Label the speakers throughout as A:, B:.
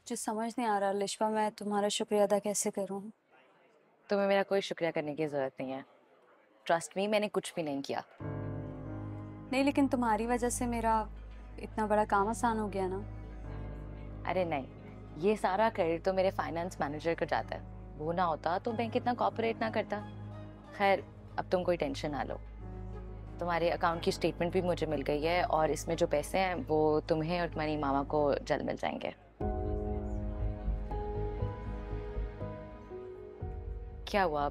A: मुझे समझ नहीं आ रहा लिशबा, मैं तुम्हारा शुक्रिया अदा कैसे करूं।
B: तुम्हें मेरा कोई शुक्रिया करने की जरूरत नहीं है। ट्रस्ट मी, मैंने कुछ भी नहीं किया।
A: नहीं, लेकिन तुम्हारी वजह से मेरा इतना बड़ा काम आसान हो गया ना।
B: अरे नहीं, ये सारा क्रेडिट तो मेरे फाइनेंस मैनेजर को जाता है। वो ना होता तो बैंक इतना कॉपरेट ना करता। खैर, अब तुम कोई टेंशन ना लो। तुम्हारे अकाउंट की स्टेटमेंट भी मुझे मिल गई है और इसमें जो पैसे हैं वो तुम्हें और तुम्हारी मामा को जल्द मिल जाएंगे। क्या हुआ?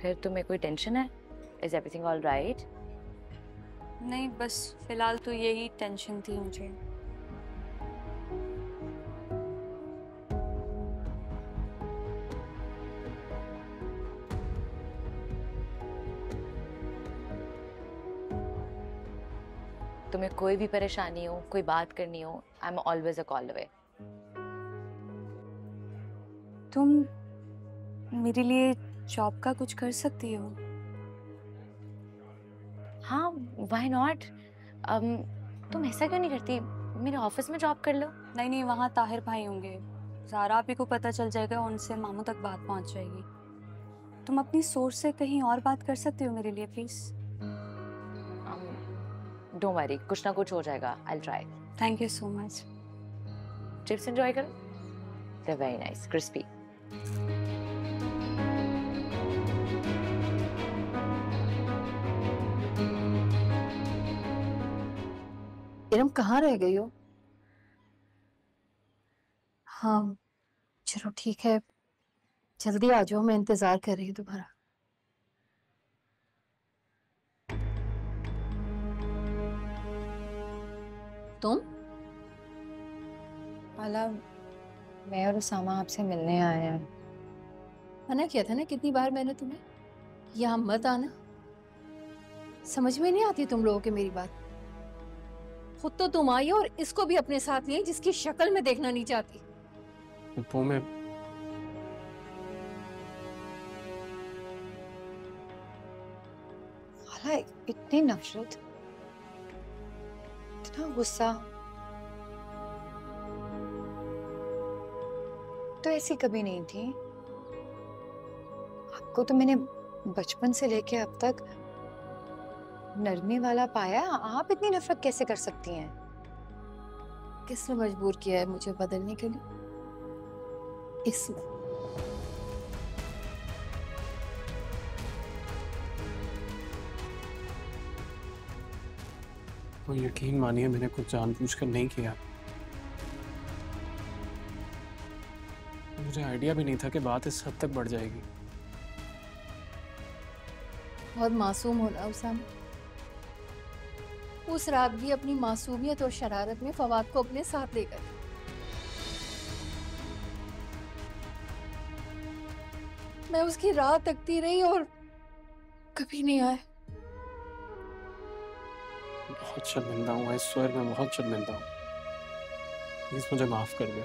B: फिर तुम्हें कोई टेंशन है? Is everything all right?
A: नहीं, बस फिलहाल तो यही टेंशन थी मुझे।
B: तुम्हें कोई भी परेशानी हो, कोई बात करनी हो, I am always a call away.
A: तुम मेरे लिए जॉब का कुछ कर सकती हो।
B: हाँ, व्हाई नॉट। तुम ऐसा क्यों नहीं करती? मेरे ऑफिस में जॉब कर लो।
A: नहीं नहीं, वहाँ ताहिर भाई होंगे। ज़ारा आपी को पता चल जाएगा, उनसे मामू तक बात पहुँच जाएगी। तुम अपनी सोच से कहीं और बात कर सकती हो मेरे लिए प्लीज़।
B: डोंट वरी, कुछ ना कुछ हो जाएगा। I try.
A: Thank you so much.
B: Chips enjoy करो, they very nice, crispy.
C: Iram कहाँ रह गई हो? हाँ, चलो ठीक है, जल्दी आ जाओ, मैं इंतजार कर रही हूँ तुम्हारा। तुम?
D: हाला, मैं और उसामा आपसे मिलने आए हैं।
C: मना किया था ना कितनी बार मैंने तुम्हें, यहाँ मत आना। समझ में नहीं आती तुम लोगों की मेरी बात। खुद तो तुम आई हो और इसको भी अपने साथ लिए, जिसकी शक्ल में देखना नहीं चाहती।
E: वो मैं
D: हाला, इतनी नफरत, इतना गुस्सा तो ऐसी कभी नहीं थी। आपको तो मैंने बचपन से लेके अब तक नरमी वाला पाया, आप इतनी नफरत कैसे कर सकती हैं?
C: किसने मजबूर किया है मुझे बदलने के लिए? इसने।
E: वो यकीन मानिए, मैंने कुछ जानबूझकर नहीं किया। मुझे आइडिया भी नहीं था कि बात इस हद तक बढ़ जाएगी।
C: बहुत मासूम हो ना उसामा। उस रात भी अपनी मासूमियत और शरारत में फवाद को अपने साथ ले गए। मैं उसकी राह तकती रही और कभी नहीं आए।
E: बहुत शर्मिंदा हूँ, इस स्वर में बहुत शर्मिंदा हूँ। प्लीज मुझे माफ कर दो।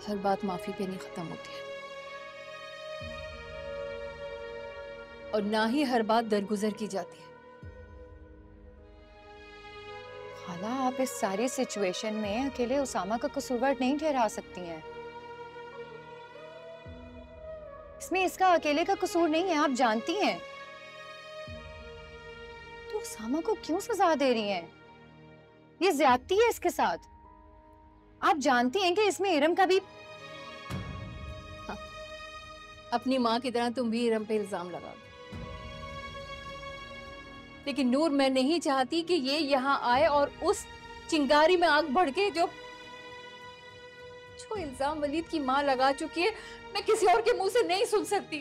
C: हर बात माफी पे नहीं खत्म होती है, और ना ही हर बात दरगुजर की जाती है।
D: हाला, आप इस सारी सिचुएशन में अकेले उसामा का कसूरवार नहीं ठहरा सकती हैं। इसमें इसका अकेले का कसूर नहीं है, आप जानती हैं। तो उसामा को क्यों सजा दे रही हैं? ये ज्यादती है इसके साथ। आप जानती हैं कि इसमें इरम का भी।
C: हाँ, अपनी माँ की तरह तुम भी इरम पे इल्जाम लगा दो। लेकिन नूर, मैं नहीं चाहती कि ये यहाँ आए और उस चिंगारी में आग भड़के जो इल्जाम वलीद की माँ लगा चुकी है। मैं किसी और के मुंह से नहीं सुन सकती।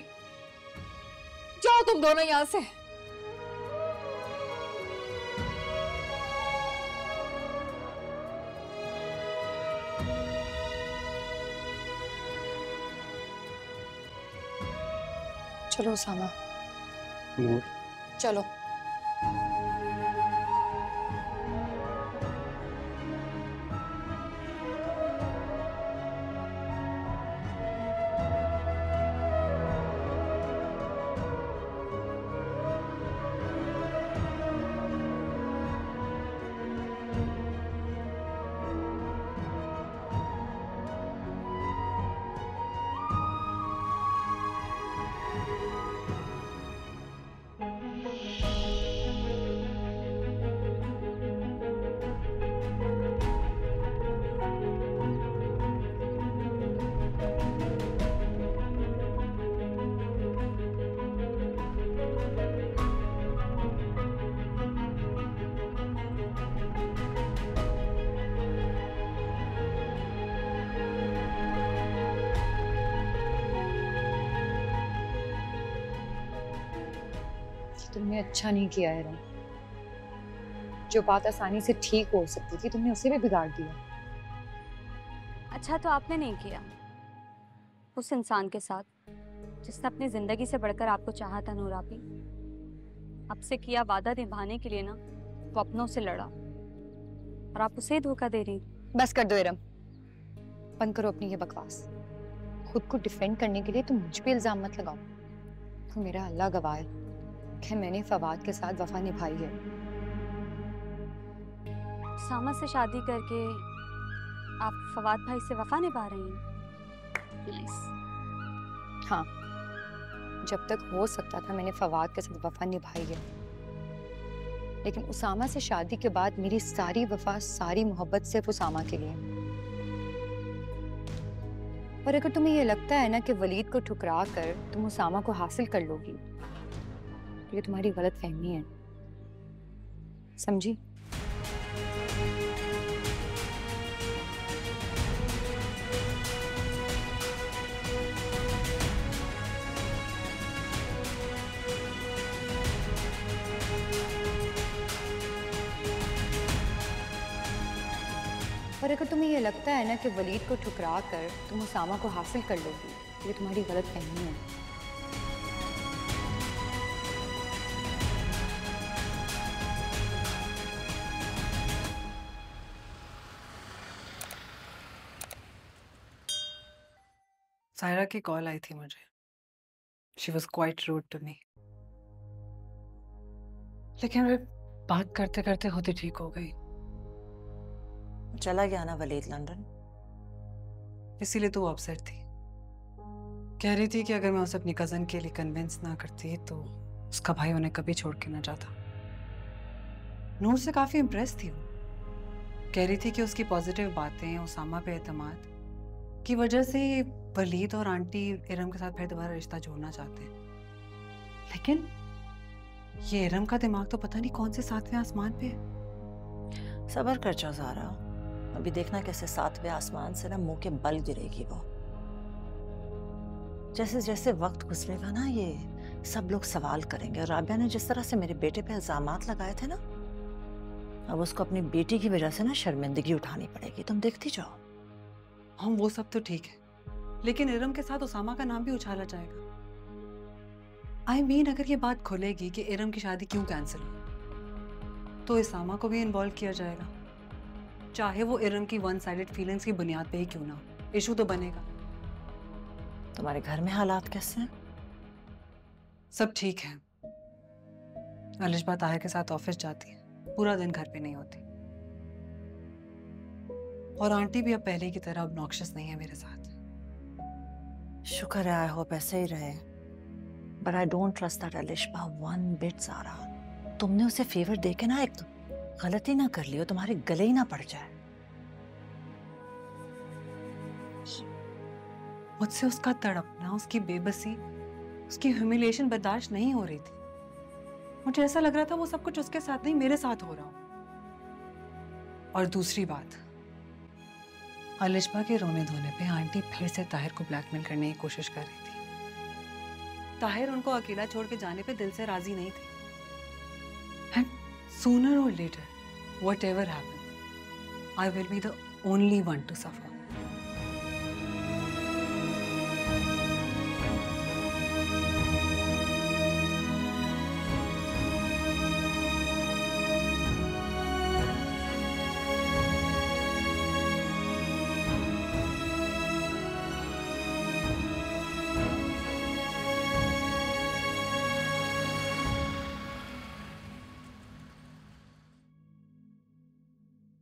C: जाओ तुम दोनों यहाँ से।
D: चलो उसामा,
E: नूर,
D: चलो। तुमने अच्छा नहीं किया है रम। जो बात आसानी से ठीक हो सकती थी तुमने उसे भी बिगाड़ दिया।
A: अच्छा तो आपने नहीं किया उस इंसान के साथ जिसने अपनी जिंदगी से बढ़कर आपको चाहा था नूर आपी। आपसे किया वादा निभाने के लिए ना वो अपनों से लड़ा और आप उसे ही धोखा दे रही।
D: बस कर दो इरम, बंद करो अपनी ये बकवास। खुद को डिफेंड करने के लिए तुम मुझ पे इल्जाम मत लगाओ। तो मेरा अल्लाह गवाह है कि मैंने फवाद के साथ वफा निभाई है।
A: सामा से शादी करके आप फवाद भाई से वफा निभा रही हैं। नाइस।
D: हाँ, जब तक हो सकता था मैंने फवाद के साथ वफा निभाई है, लेकिन उसामा से शादी के बाद मेरी सारी वफा सारी मोहब्बत सिर्फ उसामा के लिए। और अगर तुम्हें ये लगता है ना कि वलीद को ठुकरा कर तुम उसामा को हासिल कर लोगी, तो ये तुम्हारी गलत फहमी है, समझी? और अगर तुम्हें ये लगता है ना कि वलीद को ठुकरा कर तुम उसामा को हासिल कर लोगी, तो ये तुम्हारी गलत फहमी है।
F: सायरा की कॉल आई थी मुझे। She was quite rude to me, लेकिन वे बात करते करते होती ठीक हो गई।
G: चला गया ना वलीद लंदन।
F: इसीलिए तो वो अपसेट थी। कह रही थी कि अगर मैं उसे अपनी कजन के लिए कन्विंस ना करती तो उसका भाई उन्हें कभी छोड़ के ना जाता। नूर से काफी इम्प्रेस थी वो। कह रही थी कि उसकी पॉजिटिव बातें, उसामा पे एतमाद की वजह से वलीद और आंटी इरम के साथ फिर दोबारा रिश्ता जोड़ना चाहते हैं। लेकिन ये इरम का दिमाग तो पता नहीं कौन से सातवें आसमान पे है।
G: सबर कर जाओ ज़ारा, अभी देखना कैसे सातवें आसमान से ना मुंह के बल गिरेगी वो। जैसे जैसे वक्त गुजरेगा ना ये सब लोग सवाल करेंगे। और राबिया ने जिस तरह से मेरे बेटे पे इल्जामात लगाए थे ना, अब उसको अपनी बेटी की वजह से ना शर्मिंदगी उठानी पड़ेगी। तुम देखती जाओ।
F: हाँ वो सब तो ठीक है, लेकिन इरम के साथ उसामा का नाम भी उछाला जाएगा। आई मीन अगर ये बात खुलेगी कि इरम की शादी क्यों कैंसिल हुई, तो उसामा को भी इन्वॉल्व किया जाएगा, चाहे वो इरम की वन साइडेड फीलिंग्स की बुनियाद पे ही क्यों ना हो। इशू तो बनेगा।
G: तुम्हारे घर में हालात कैसे हैं?
F: सब ठीक है। अलिशबा ताहिर के साथ ऑफिस जाती है, पूरा दिन घर पे नहीं होती। और आंटी भी अब पहले की तरह अब नॉक्शस नहीं है मेरे साथ।
G: शुक्र है, आई होप ऐसे ही रहे। But I don't trust that Alishba one bit Zara. तुमने उसे फेवर दे के ना एक गलती ना कर लियो, तुम्हारे गले ही ना पड़ जाए।
F: मुझसे उसका तड़पना, उसकी बेबसी, उसकी ह्यूमिलिएशन बर्दाश्त नहीं हो रही थी। मुझे ऐसा लग रहा था वो सब कुछ उसके साथ नहीं मेरे साथ हो रहा हो। और दूसरी बात, अलिशबा के रोने धोने पे आंटी फिर से ताहिर को ब्लैकमेल करने की कोशिश कर रही थी। ताहिर उनको अकेला छोड़ के जाने पे दिल से राजी नहीं थे। And sooner or later, whatever happens, I will be the only one to suffer.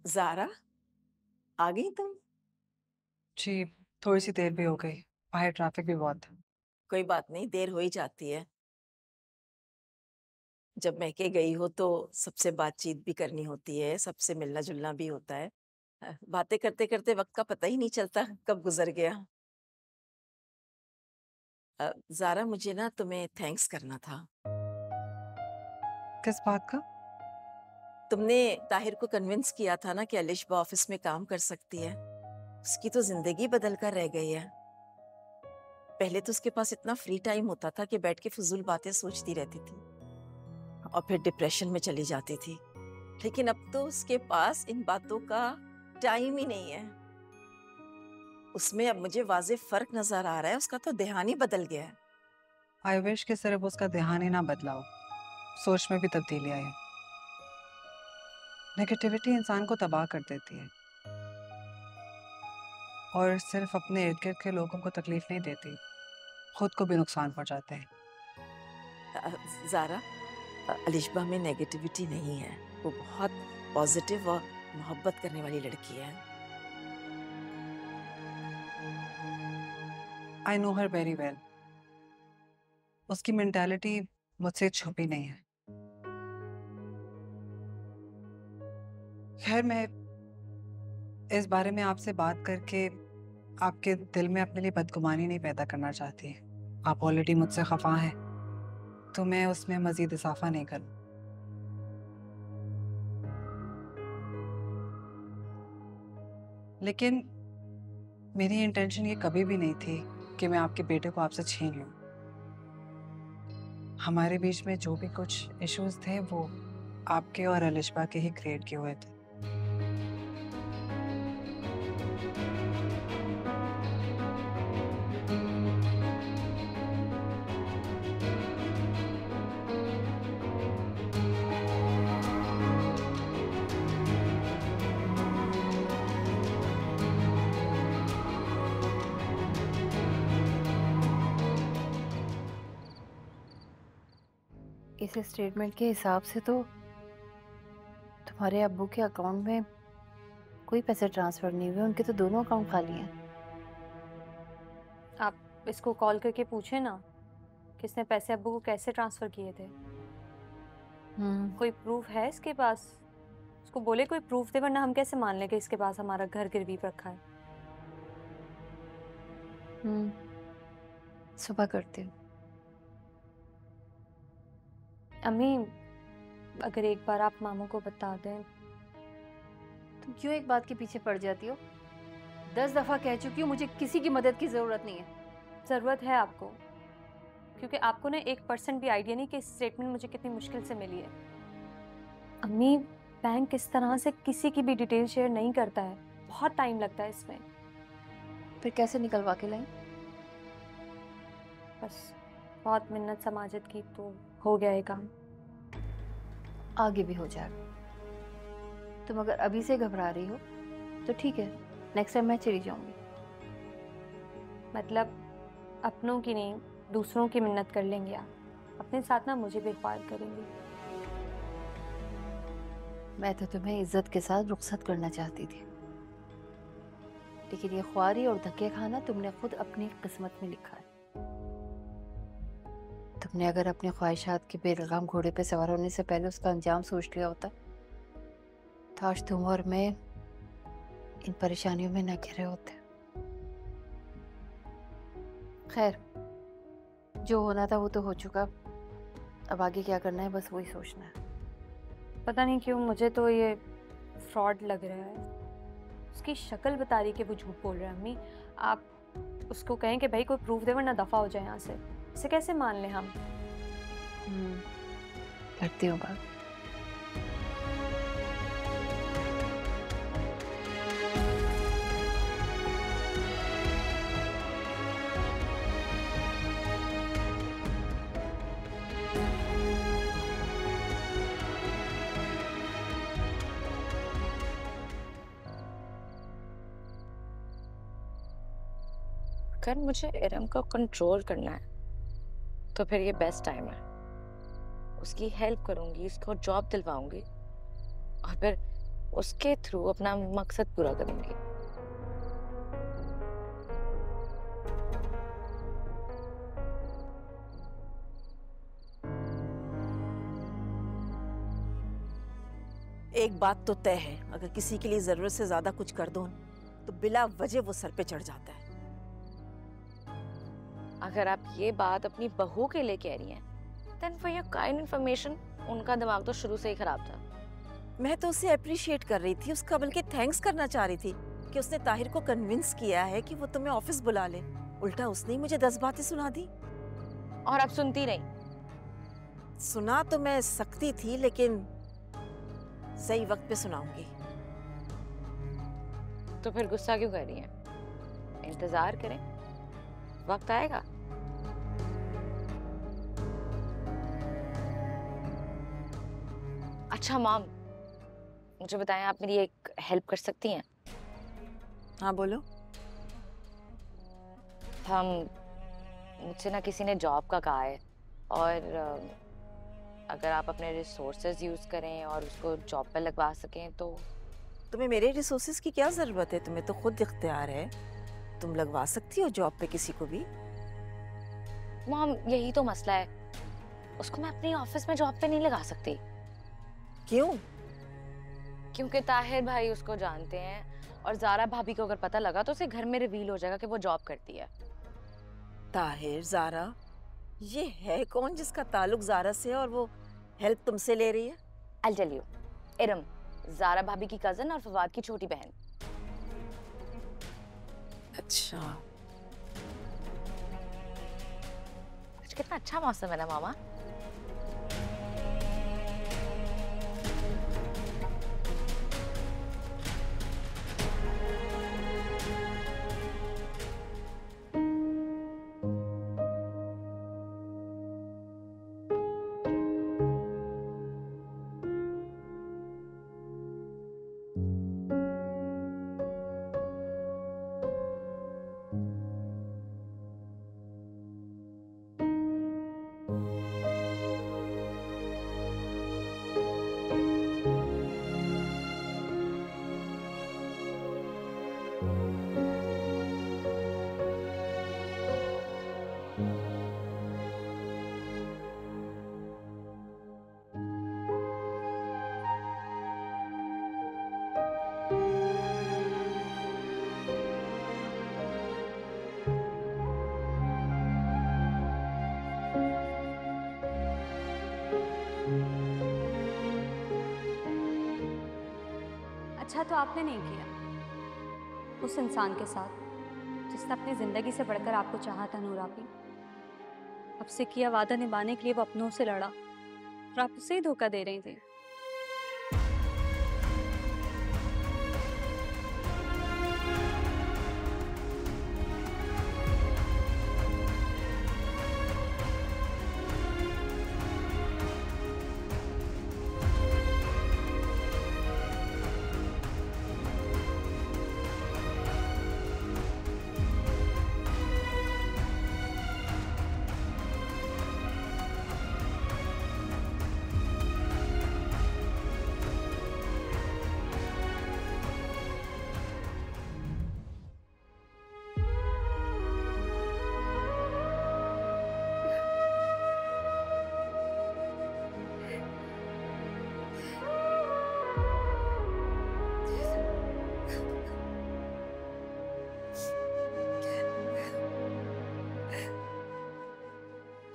G: Zara, आ गई तुम?
F: जी, थोड़ी सी देर भी हो गई, बाहर ट्रैफिक भी बहुत था।
G: कोई बात नहीं, देर हो ही जाती है। जब मैके गई हो तो सबसे बातचीत भी करनी होती है, सबसे मिलना जुलना भी होता है। बातें करते करते वक्त का पता ही नहीं चलता कब गुजर गया। ज़ारा, मुझे ना तुम्हें थैंक्स करना था।
F: किस बात का?
G: तुमने ताहिर को कन्विंस किया था ना कि अलिशबा ऑफिस में काम कर सकती है। उसकी तो जिंदगी बदल कर रह गई है। पहले तो उसके पास इतना फ्री टाइम होता था कि बैठ के फजूल बातें सोचती रहती थी,
H: और फिर डिप्रेशन में चली जाती थी। लेकिन अब तो उसके पास इन बातों का टाइम ही नहीं है। उसमें अब मुझे वाज़ेह फर्क नजर आ रहा है, उसका तो ध्यान ही बदल गया है।
F: आई विश कि सिर्फ उसका ध्यान ही ना बदला हो, सोच में भी तब्दीली आई। नेगेटिविटी इंसान को तबाह कर देती है और सिर्फ अपने इर्द गिर्द के लोगों को तकलीफ नहीं देती, खुद को भी नुकसान पहुंचाते हैं।
H: ज़ारा, अलिशबा में नेगेटिविटी नहीं है, वो बहुत पॉजिटिव और मोहब्बत करने वाली लड़की है।
F: I know her very well. उसकी मेंटालिटी मुझसे छुपी नहीं है। खैर, मैं इस बारे में आपसे बात करके आपके दिल में अपने लिए बदगुमानी नहीं पैदा करना चाहती। आप ऑलरेडी मुझसे खफा हैं, तो मैं उसमें मजीद इजाफा नहीं करूं। लेकिन मेरी इंटेंशन ये कभी भी नहीं थी कि मैं आपके बेटे को आपसे छीन लूं। हमारे बीच में जो भी कुछ इश्यूज थे वो आपके और अलिशबा के ही क्रिएट किए हुए थे।
D: इस स्टेटमेंट के हिसाब से तो तुम्हारे अब्बू के अकाउंट में कोई पैसे ट्रांसफर नहीं हुए, उनके तो दोनों अकाउंट खाली हैं।
A: आप इसको कॉल करके पूछे ना किसने पैसे अब्बू को कैसे ट्रांसफर किए थे। कोई प्रूफ है इसके पास? उसको बोले कोई प्रूफ दे, वरना हम कैसे मान लें कि इसके पास हमारा घर गिरवी पर रखा है।
D: सुबह करती हूँ।
A: अम्मी, अगर एक बार आप मामू को बता दें।
C: तुम क्यों एक बात के पीछे पड़ जाती हो? 10 दफा कह चुकी हूँ, मुझे किसी की मदद की जरूरत नहीं है।
A: ज़रूरत है आपको, क्योंकि आपको ना 1% भी आइडिया नहीं कि इस स्टेटमेंट मुझे कितनी मुश्किल से मिली है। अम्मी, बैंक इस तरह से किसी की भी डिटेल शेयर नहीं करता है, बहुत टाइम लगता है इसमें।
C: फिर कैसे निकलवा के लाई?
A: बस बहुत मिन्नत समाजत की तो हो गया ये काम।
C: आगे भी हो जाएगा। तुम अगर अभी से घबरा रही हो तो ठीक है, नेक्स्ट टाइम मैं चली जाऊंगी।
A: मतलब अपनों की नहीं, दूसरों की मिन्नत कर लेंगे आप। अपने साथ ना मुझे भी ख्वार करेंगी।
C: मैं तो तुम्हें इज्जत के साथ रुखसत करना चाहती थी, लेकिन ये ख्वारी और धक्के खाना तुमने खुद अपनी किस्मत में लिखा है। तुमने अगर अपनी ख्वाहिशात के बेलगाम घोड़े पे सवार होने से पहले उसका अंजाम सोच लिया होता तो आज तुम और मैं इन परेशानियों में न घिरे होते। खैर, जो होना था वो तो हो चुका, अब आगे क्या करना है बस वही सोचना है।
A: पता नहीं क्यों मुझे तो ये फ्रॉड लग रहा है। उसकी शक्ल बता रही कि वो झूठ बोल रहा है। अम्मी, आप उसको कहें कि भाई कोई प्रूफ दे, वरना दफ़ा हो जाए यहाँ से। इसे कैसे मान लें हम?
C: करती हूँ बात।
B: अगर मुझे इरम को कंट्रोल करना है तो फिर ये बेस्ट टाइम है। उसकी हेल्प करूंगी, उसको जॉब दिलवाऊंगी और फिर उसके थ्रू अपना मकसद पूरा करूंगी।
H: एक बात तो तय है, अगर किसी के लिए जरूरत से ज्यादा कुछ कर दो तो बिला वजह वो सर पे चढ़ जाता है।
B: अगर आप ये बात अपनी बहू के लिए कह रही हैं, then for your kind information, उनका दिमाग तो शुरू से ही खराब था।
H: मैं तो उसे अप्रिशिएट कर रही थी, उसका बल्कि थैंक्स करना चाह रही थी कि उसने ताहिर को कन्विंस किया है कि वो तुम्हें ऑफिस बुला ले। उल्टा उसने ही मुझे 10 बातें सुना दी।
B: और अब सुनती नहीं।
H: सुना तो मैं सकती थी, लेकिन सही वक्त पे सुनाऊंगी।
B: तो फिर गुस्सा क्यों कर रही हैं? इंतजार करें, वक्त आएगा। अच्छा मॉम, मुझे बताएं, आप मेरी एक हेल्प कर सकती हैं?
H: हाँ बोलो।
B: मुझसे ना किसी ने जॉब का कहा है, और अगर आप अपने रिसोर्सेज यूज करें और उसको जॉब पर लगवा सकें तो।
H: तुम्हें मेरे रिसोर्सेज की क्या जरूरत है? तुम्हें तो खुद इख्तियार है, तुम लगवा सकती हो जॉब पे किसी को भी।
B: मॉम यही तो मसला है, उसको मैं अपनी ऑफिस में जॉब पे नहीं लगा सकती।
H: क्यों?
B: क्योंकि ताहिर भाई उसको जानते हैं, और ज़ारा भाभी को अगर पता लगा तो उसे घर में रिवील हो जाएगा कि वो जॉब करती है।
H: ताहिर, ज़ारा, ये है कौन जिसका ताल्लुक ज़ारा से है और वो हेल्प तुमसे ले रही है?
B: I'll tell you, Iram, Zaara भाभी की कजन और फवाद की छोटी बहन।
H: अच्छा।
B: आज कितना अच्छा मौसम है ना मामा।
A: अच्छा तो आपने नहीं किया उस इंसान के साथ जिसने अपनी जिंदगी से बढ़कर आपको चाहा था नूर आपी। आपसे किया वादा निभाने के लिए वो अपनों से लड़ा और आप उसे ही धोखा दे रही थी।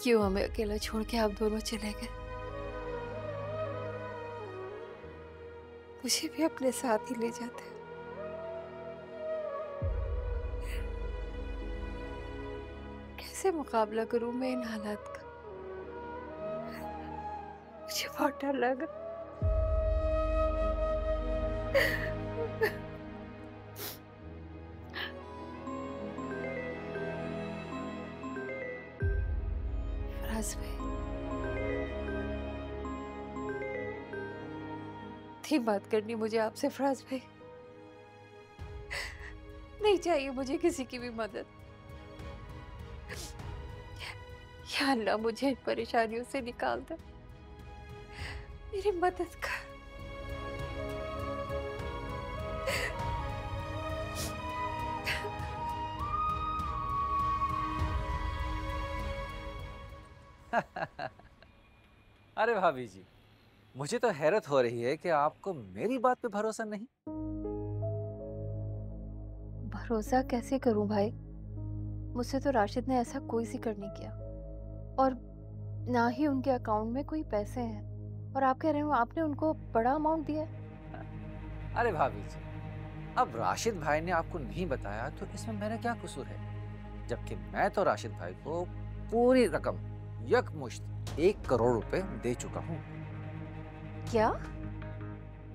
C: क्यों हमें अकेला छोड़ के आप दोनों चले गए? मुझे भी अपने साथ ही ले जाते। कैसे मुकाबला करूं मैं इन हालात का? मुझे बहुत डर लगा। फराज भाई, थी बात करनी मुझे आपसे फराज भाई। नहीं चाहिए मुझे किसी की भी मदद। या अल्लाह मुझे इन परेशानियों से निकाल दे, मेरी मदद कर।
I: अरे भाभी जी, मुझे तो हैरत हो रही है कि आपको मेरी बात पे भरोसा नहीं।
C: भरोसा कैसे करूं भाई? मुझसे तो राशिद ने ऐसा कोई जिक्र नहीं किया, और ना ही उनके अकाउंट में कोई पैसे हैं, और आप कह रहे हो आपने उनको बड़ा अमाउंट दिया है।
I: अरे भाभी जी, अब राशिद भाई ने आपको नहीं बताया तो इसमें मेरा क्या कसूर है? जबकि मैं तो राशिद भाई को पूरी रकम यकमुश्त 1 करोड़ रुपए दे चुका हूँ।
C: क्या?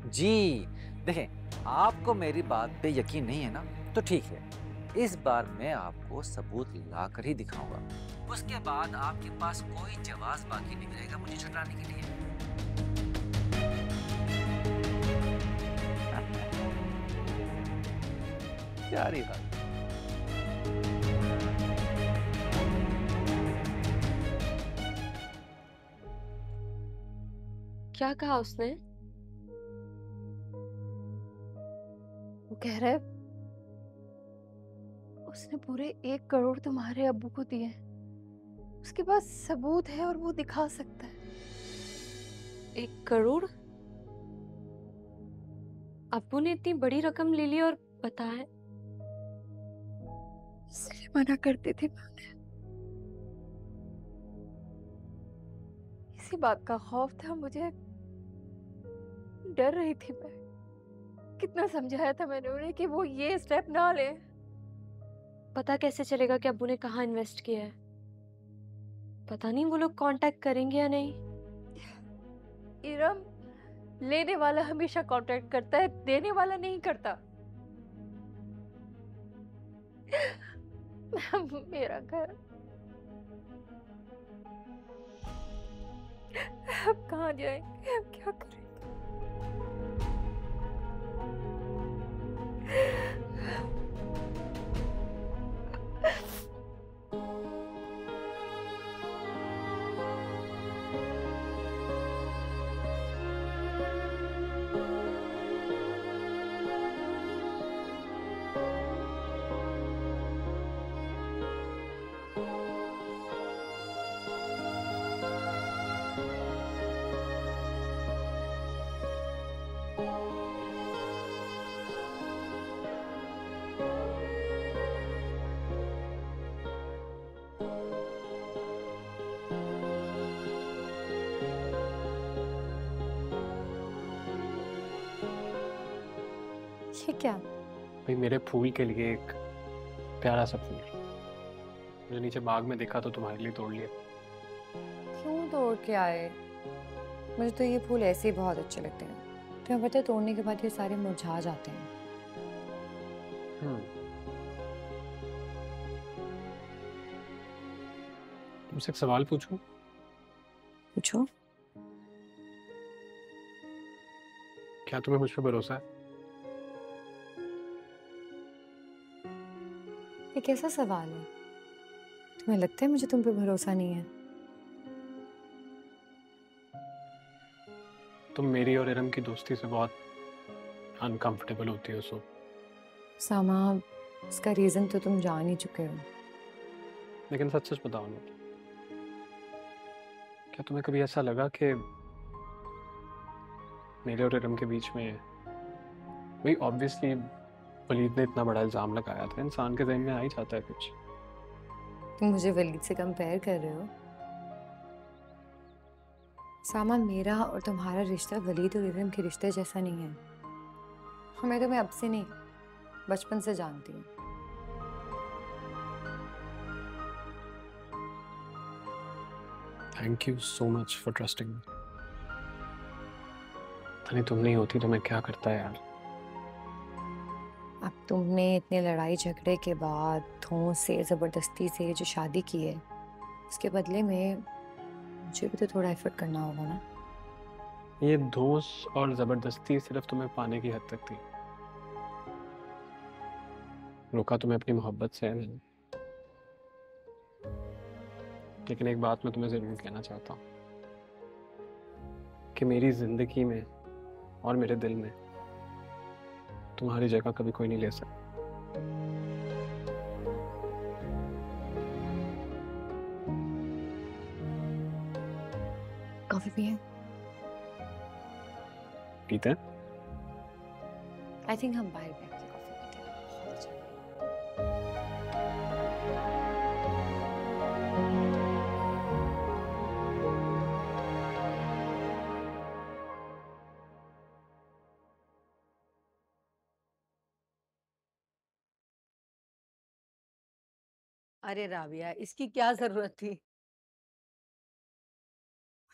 I: जी देखें, आपको मेरी बात पे यकीन नहीं है ना, तो ठीक है, इस बार मैं आपको सबूत ला कर ही दिखाऊंगा। उसके बाद आपके पास कोई जवाब बाकी नहीं रहेगा मुझे छुड़ाने के लिए। क्या रही बात?
A: क्या कहा उसने?
C: वो कह रहा है उसने पूरे 1 करोड़ तुम्हारे अब्बू को दिए। उसके पास सबूत है और वो दिखा सकता है।
A: 1 करोड़? अब्बू ने इतनी बड़ी रकम ले ली और बताया?
C: इसलिए मना करती थी मैं उन्हें। इसी बात का खौफ था मुझे, डर रही थी मैं। कितना समझाया था मैंने उन्हें कि वो ये स्टेप ना ले।
A: पता कैसे चलेगा कि अब्बू ने कहाँ इन्वेस्ट किया है? पता नहीं वो लोग कांटेक्ट करेंगे या नहीं।
C: इरम, लेने वाला हमेशा कांटेक्ट करता है, देने वाला नहीं करता। मेरा घर अब कहाँ जाएंगे, अब क्या करें? ये क्या?
E: भाई मेरे फूल के लिए एक प्यारा सा फूल मुझे नीचे बाग में देखा तो तुम्हारे लिए तोड़ लिया।
D: क्यों तोड़ के आए? मुझे तो ये फूल ऐसे ही बहुत अच्छे लगते हैं। तुम्हें पता है तोड़ने के बाद ये सारे मुरझा जाते हैं।
E: तुमसे एक सवाल पूछूं?
D: पूछो।
E: क्या तुम्हें मुझ पर भरोसा है?
D: ये कैसा सवाल है? तुम्हें लगता है मुझे तुम पे भरोसा नहीं है?
E: तुम मेरी और इरम की दोस्ती से बहुत अनकंफर्टेबल होती हो सो।
D: सामा, इसका रीजन तो तुम जान ही चुके हो।
E: लेकिन सच सच बताओ ना, क्या तुम्हें कभी ऐसा लगा कि मेरे और इरम के बीच में, भाई ऑब्वियसली वलीद ने इतना बड़ा इल्जाम लगाया था, इंसान के ज़हन में आ ही जाता है कुछ।
D: तुम मुझे वलीद से कंपेयर कर रहे हो? सामा, मेरा और तुम्हारा रिश्ता वलीद और इरम के रिश्ते जैसा नहीं है। मैं तुम्हें अब से नहीं, बचपन से जानती हूँ।
E: Thank you so much for trusting मी। नहीं तुम नहीं होती तो मैं क्या करता है यार।
D: अब तुमने इतने लड़ाई झगड़े के बाद धों से जबरदस्ती से जो शादी की है, उसके बदले में मुझे भी तो थोड़ा एफर्ट करना होगा ना।
E: ये दोस्त और जबरदस्ती सिर्फ तुम्हें पाने की हद तक थी। रोका तुम्हें अपनी मोहब्बत से है मैंने। लेकिन एक बात मैं तुम्हें जरूर कहना चाहता हूँ कि मेरी जिंदगी में और मेरे दिल में तुम्हारी जगह कभी कोई नहीं ले सकता।
D: कॉफी पिए?
E: पीते हैं?
D: आई थिंक हम बाहर बैठ के कॉफी पीते हैं, बहुत अच्छा लगेगा।
J: अरे राबिया, इसकी क्या जरूरत थी?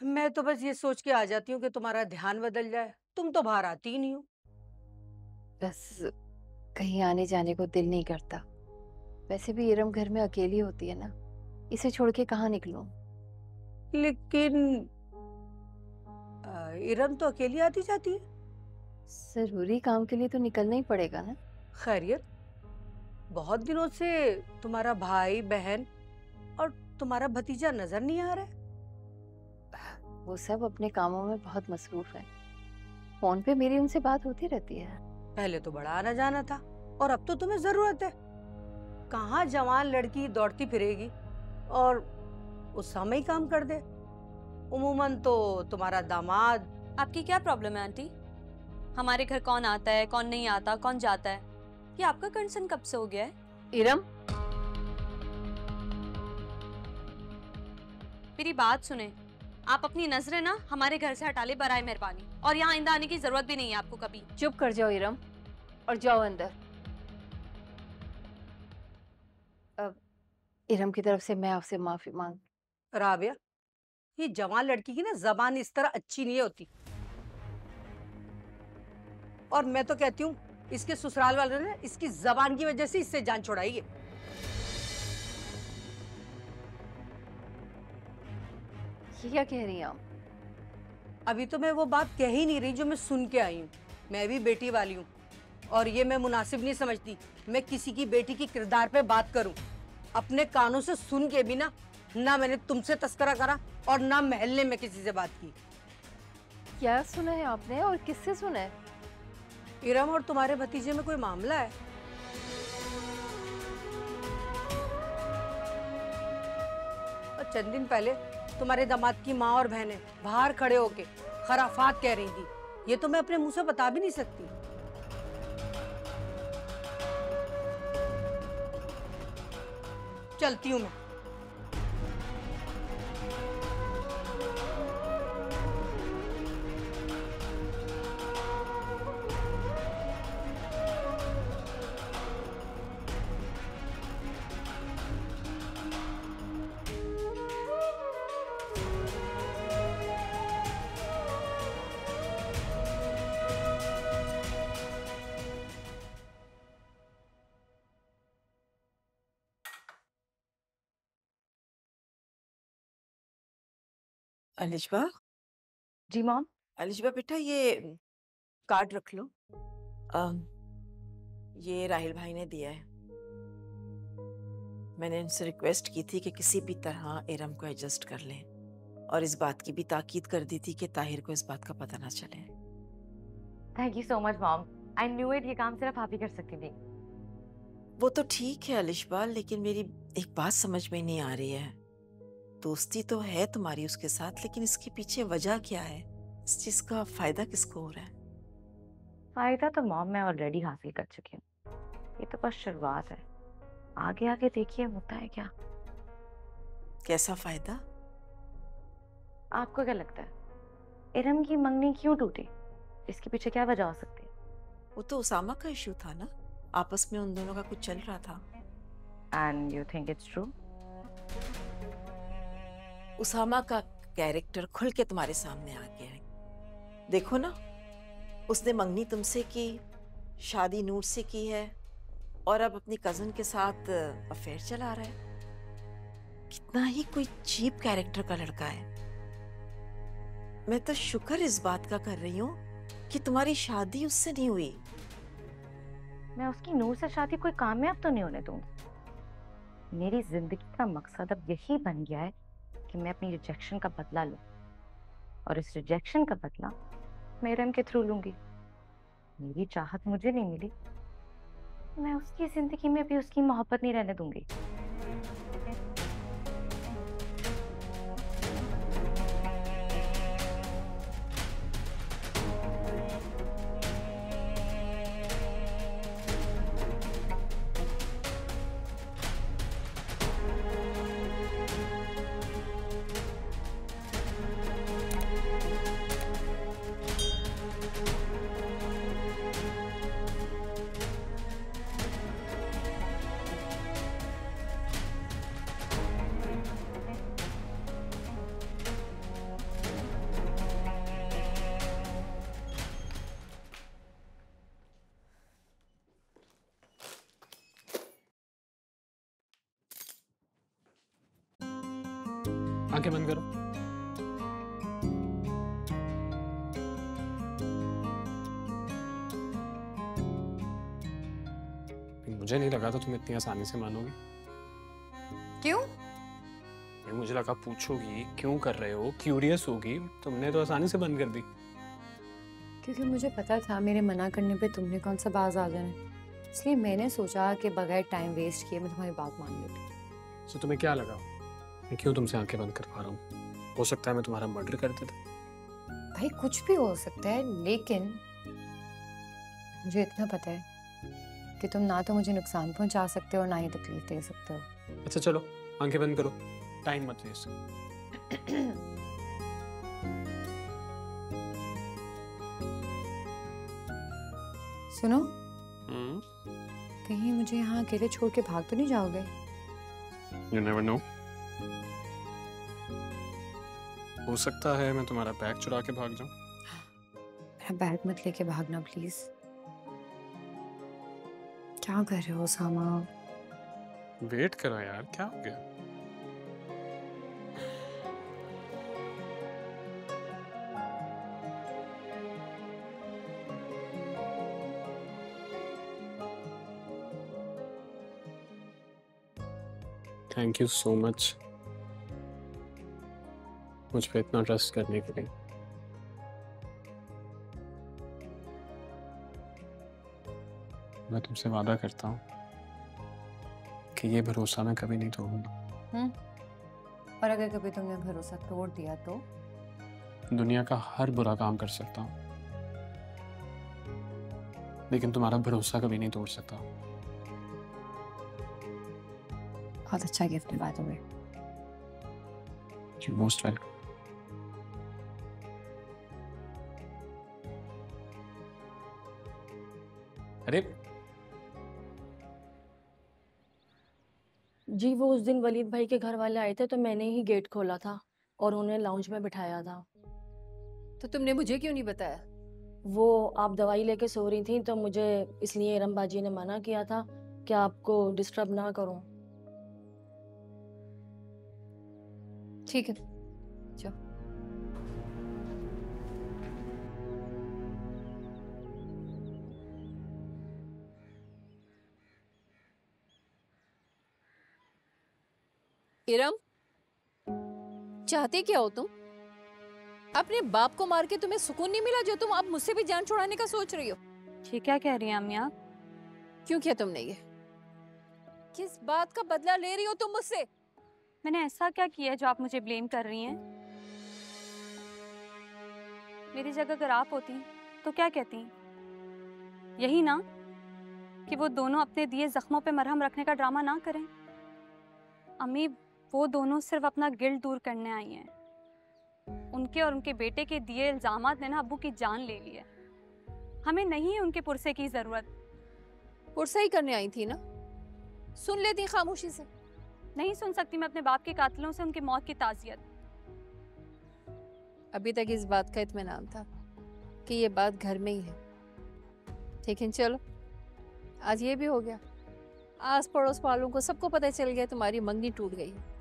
J: मैं तो बस ये सोच के आ जाती हूँ कि तुम्हारा ध्यान बदल जाए। तुम तो बाहर आती ही नहीं हो।
C: बस कहीं आने जाने को दिल नहीं करता। वैसे भी इरम घर में अकेली होती है ना, इसे छोड़ के कहाँ निकलूं।
J: लेकिन इरम तो अकेली आती जाती है।
C: जरूरी काम के लिए तो निकलना ही पड़ेगा ना।
J: खैरियत, बहुत दिनों से तुम्हारा भाई बहन और तुम्हारा भतीजा नजर नहीं आ रहा है।
C: वो सब अपने कामों में बहुत मसरूफ है। फोन पे मेरी उनसे बात होती रहती है।
J: पहले तो बड़ा आना जाना था और अब तो तुम्हें जरूरत है। कहाँ जवान लड़की दौड़ती फिरेगी और उस समय ही काम कर दे। उमूमन तो तुम्हारा दामाद।
A: आपकी क्या प्रॉब्लम है आंटी? हमारे घर कौन आता है, कौन नहीं आता, कौन जाता है, ये आपका कंसर्न कब से हो गया है?
C: इरम,
A: मेरी बात सुने। आप अपनी नजरें ना हमारे घर से हटा ले बराए मेहरबानी, और यहाँ आइंदा आने की जरूरत भी नहीं है आपको कभी।
C: चुप कर जाओ इरम और जाओ अंदर। अब इरम की तरफ से मैं आपसे माफी मांग।
J: राबिया, ये जवान लड़की की ना जबान इस तरह अच्छी नहीं होती। और मैं तो कहती हूँ इसके ससुराल वालों ने इसकी जबान की वजह से इससे जान छुड़ाई है।
C: ये क्या कह रही हैं आप?
J: अभी तो मैं वो बात कह ही नहीं रही जो मैं सुन के आई हूँ। मैं भी बेटी वाली हूँ और ये मैं मुनासिब नहीं समझती मैं किसी की बेटी की किरदार पे बात करूँ। अपने कानों से सुन के भी ना मैंने तुमसे तस्करा करा और ना महल्ले में किसी से बात की।
C: क्या सुना है आपने और किससे सुना है?
J: इरम और तुम्हारे भतीजे में कोई मामला है? और चंद दिन पहले तुम्हारे दामाद की माँ और बहनें बाहर खड़े होके खराफात कह रही थी। ये तो मैं अपने मुंह से बता भी नहीं सकती। चलती हूँ मैं। अलिशबा,
B: जी मॉम।
H: अलिशबा बेटा, ये कार्ड रख लो। ये राहिल भाई ने दिया है। मैंने उनसे रिक्वेस्ट की थी कि किसी भी तरह इरम को एडजस्ट कर लें और इस बात की भी ताकीद कर दी थी कि ताहिर को इस बात का पता ना चले।
B: Thank you so much mom. I knew it, ये काम सिर्फ आप ही कर सकती थी।
H: वो तो ठीक है अलिशबा, लेकिन मेरी एक बात समझ में नहीं आ रही है। दोस्ती तो है तुम्हारी उसके साथ, लेकिन इसके पीछे वजह क्या है? इस चीज का फायदा किसको हो रहा है?
B: फायदा तो मॉम मैं ऑलरेडी हासिल कर चुकी हूँ। ये तो बस शुरुआत है, आगे आगे देखिए होता है क्या।
H: कैसा फायदा?
B: आपको क्या लगता है इरम की मंगनी क्यों टूटी? इसके पीछे क्या वजह हो सकती है?
H: वो तो उसामा का इशू था ना, आपस में उन दोनों का कुछ चल रहा था।
B: And you think it's true?
H: Usama का कैरेक्टर खुल के तुम्हारे सामने आ गया है। देखो ना, उसने मंगनी तुमसे की, शादी नूर से की है और अब अपनी कजन के साथ अफेयर चला रहा है। कितना ही कोई चीप कैरेक्टर का लड़का है। मैं तो शुक्र इस बात का कर रही हूँ कि तुम्हारी शादी उससे नहीं हुई।
B: मैं उसकी नूर से शादी कोई कामयाब तो नहीं होने दूंगी। मेरी जिंदगी का मकसद अब यही बन गया है कि मैं अपनी रिजेक्शन का बदला लूं, और इस रिजेक्शन का बदला मैं इरम के थ्रू लूंगी। मेरी चाहत मुझे नहीं मिली, मैं उसकी जिंदगी में भी उसकी मोहब्बत नहीं रहने दूंगी।
E: आंखें बंद करो। मुझे नहीं लगा था तुम इतनी आसानी से मानोगी।
C: क्यों?
E: मुझे लगा पूछोगी क्यों कर रहे हो, क्यूरियस होगी। तुमने तो आसानी से बंद कर दी।
D: क्योंकि मुझे पता था मेरे मना करने पे तुमने कौन सा बाज आ जाना है, इसलिए मैंने सोचा कि बगैर टाइम वेस्ट किए मैं तुम्हारी बात मान लेती।
E: तो तुम्हें क्या लगा मैं क्यों तुमसे आंखें बंद कर पा रहा हूँ? हो सकता है मैं तुम्हारा मर्डर कर देता।
D: भाई कुछ भी हो सकता है, लेकिन मुझे इतना पता है कि तुम ना तो मुझे नुकसान पहुंचा सकते हो और ना ही तकलीफ दे सकते हो।
E: अच्छा चलो आंखें बंद करो, टाइम मत वेस्ट।
D: सुनो, कहीं मुझे यहाँ अकेले छोड़ के भाग तो नहीं जाओगे?
E: You never know. हो सकता है मैं तुम्हारा बैग चुरा के भाग जाऊं।
D: मेरा बैग मत लेके भागना प्लीज। क्या कर रहे हो सामा?
E: वेट करो यार, क्या हो गया? थैंक यू सो मच मुझ पे इतना ट्रस्ट करने के लिए। मैं तुमसे वादा करता हूँ कि ये भरोसा मैं कभी नहीं तोड़ूंगा।
D: और अगर कभी तुमने भरोसा तोड़ दिया तो?
E: दुनिया का हर बुरा काम कर सकता हूँ, लेकिन तुम्हारा भरोसा कभी नहीं तोड़ सकता।
D: बहुत अच्छा गिफ्ट है by the way.
E: You're most welcome. अरे
K: जी, वो उस दिन वलीद भाई के घर वाले आए थे तो मैंने ही गेट खोला था और उन्हें लाउंज में बिठाया था।
C: तो तुमने मुझे क्यों नहीं बताया?
K: वो आप दवाई लेके सो रही थी तो मुझे इसलिए इरमबाजी ने मना किया था कि आपको डिस्टर्ब ना करूं।
C: ठीक है, जाओ। इरम, चाहते क्या हो तुम? अपने बाप को मार के तुम्हें सुकून नहीं मिला जो तुम अब मुझसे भी जान छुड़ाने का सोच रही हो?
A: ये क्या कह रही हैं अम्मी आप?
C: क्यों किया तुमने ये? किस बात का बदला ले रही हो तुम मुझसे?
A: मैंने ऐसा क्या किया है जो आप मुझे ब्लेम कर रही हैं? मेरी जगह अगर आप होती तो क्या कहती? यही ना कि वो दोनों अपने दिए जख्मों पे मरहम रखने का ड्रामा ना करें। अम्मी, वो दोनों सिर्फ अपना गिल्ट दूर करने आई हैं। उनके और उनके बेटे के दिए इल्जामात ने ना अब्बू की जान ले ली है। हमें नहीं है उनके पुरसे की जरूरत।
C: पुरसा ही करने आई थी ना, सुन लेती खामोशी से।
A: नहीं सुन सकती मैं अपने बाप के कातिलों से उनकी मौत की ताज़ियत।
C: अभी तक इस बात का इत्मीनान था कि ये बात घर में ही है, लेकिन चलो आज ये भी हो गया। आस पड़ोस वालों को सबको पता चल गया तुम्हारी मंगनी टूट गई है।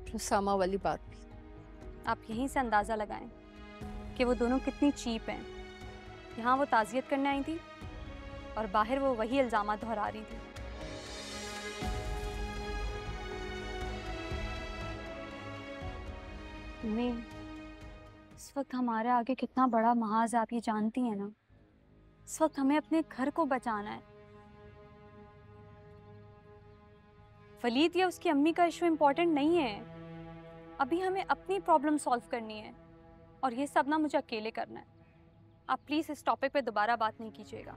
C: तो सामा वाली बात भी
A: आप यहीं से अंदाज़ा लगाएं कि वो दोनों कितनी चीप हैं। यहाँ वो ताज़ियत करने आई थी और बाहर वो वही इल्ज़ामात दोहरा रही थी। मम्मी, इस वक्त हमारे आगे कितना बड़ा महाज आप ये जानती हैं ना। इस वक्त हमें अपने घर को बचाना है। वलीद या उसकी अम्मी का इशू इम्पोर्टेंट नहीं है। अभी हमें अपनी प्रॉब्लम सॉल्व करनी है और ये सब ना मुझे अकेले करना है। आप प्लीज इस टॉपिक पे दोबारा बात नहीं कीजिएगा।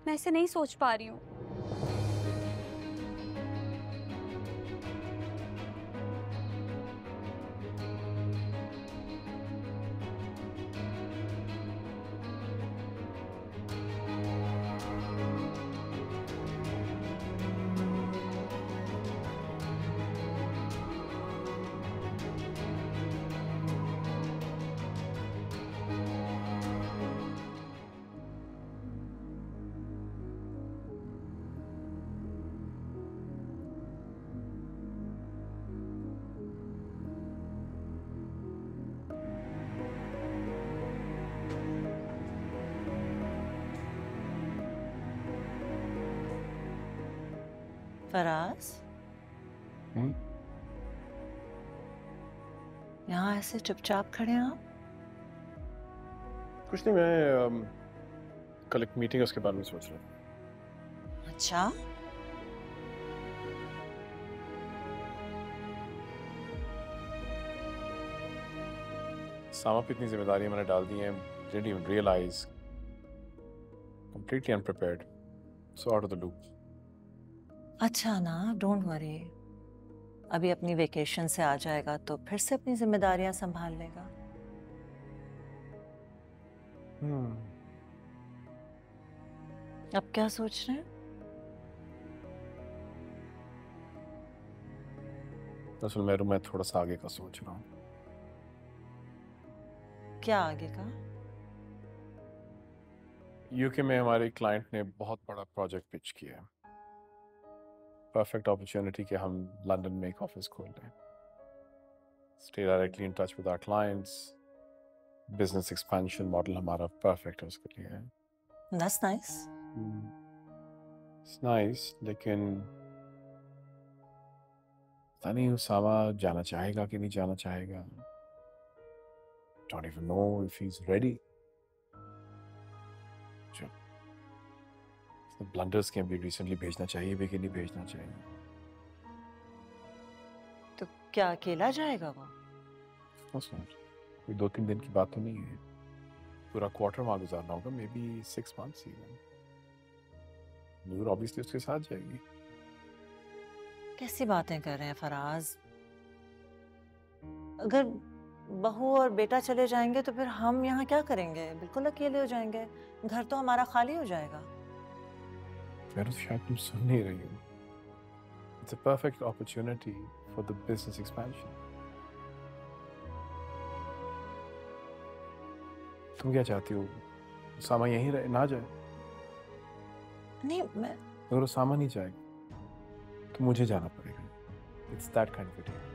A: मैं ऐसे नहीं सोच पा रही हूँ।
G: फराज, यहाँ ऐसे चुपचाप खड़े हैं आप?
E: कुछ नहीं, मैं कल एक मीटिंग है उसके बारे में सोच रहा था।
G: अच्छा,
E: सामा पे इतनी जिम्मेदारियां मैंने डाल दी हैं, didn't even realize, completely unprepared, so out of the loop.
G: अच्छा ना, डोंट वरी। अभी अपनी वेकेशन से आ जाएगा तो फिर से अपनी जिम्मेदारियां संभाल लेगा। अब क्या सोच रहे हैं?
E: असल में मैं थोड़ा सा आगे का सोच रहा हूँ।
G: क्या आगे का?
E: यूके में हमारे क्लाइंट ने बहुत बड़ा प्रोजेक्ट पिच किया है। परफेक्ट अपॉर्चुनिटी कि हम लंदन में एक ऑफिस खोल लें। Stay directly in touch with our clients. Business expansion model हमारा परफेक्ट है उसके लिए।
G: That's nice.
E: It's nice, लेकिन पता नहीं उसामा जाना चाहेगा कि नहीं जाना चाहेगा। Don't even know if he's ready. Blunders के भी रिसेंटली भेजना चाहिए भी कि नहीं भेजना चाहिए।
G: तो क्या अकेला जाएगा वो?
E: कोई 2-3 दिन की बात तो नहीं है, पूरा क्वार्टर वहां गुजारना होगा, may be 6 months even. Noor obviously उसके साथ जाएगी।
G: कैसी बातें कर रहे हैं फराज? अगर बहू और बेटा चले जाएंगे तो फिर हम यहाँ क्या करेंगे? बिल्कुल अकेले हो जाएंगे, घर तो हमारा खाली हो जाएगा।
E: फिर शायद तुम सुन नहीं रही हो। It's a perfect opportunity for the business expansion. तुम क्या चाहती हो? उसामा यहीं रहे, ना जाए?
G: नहीं, मैं
E: अगर उसामा नहीं जाएगा तो मुझे जाना पड़ेगा। It's that kind of a deal.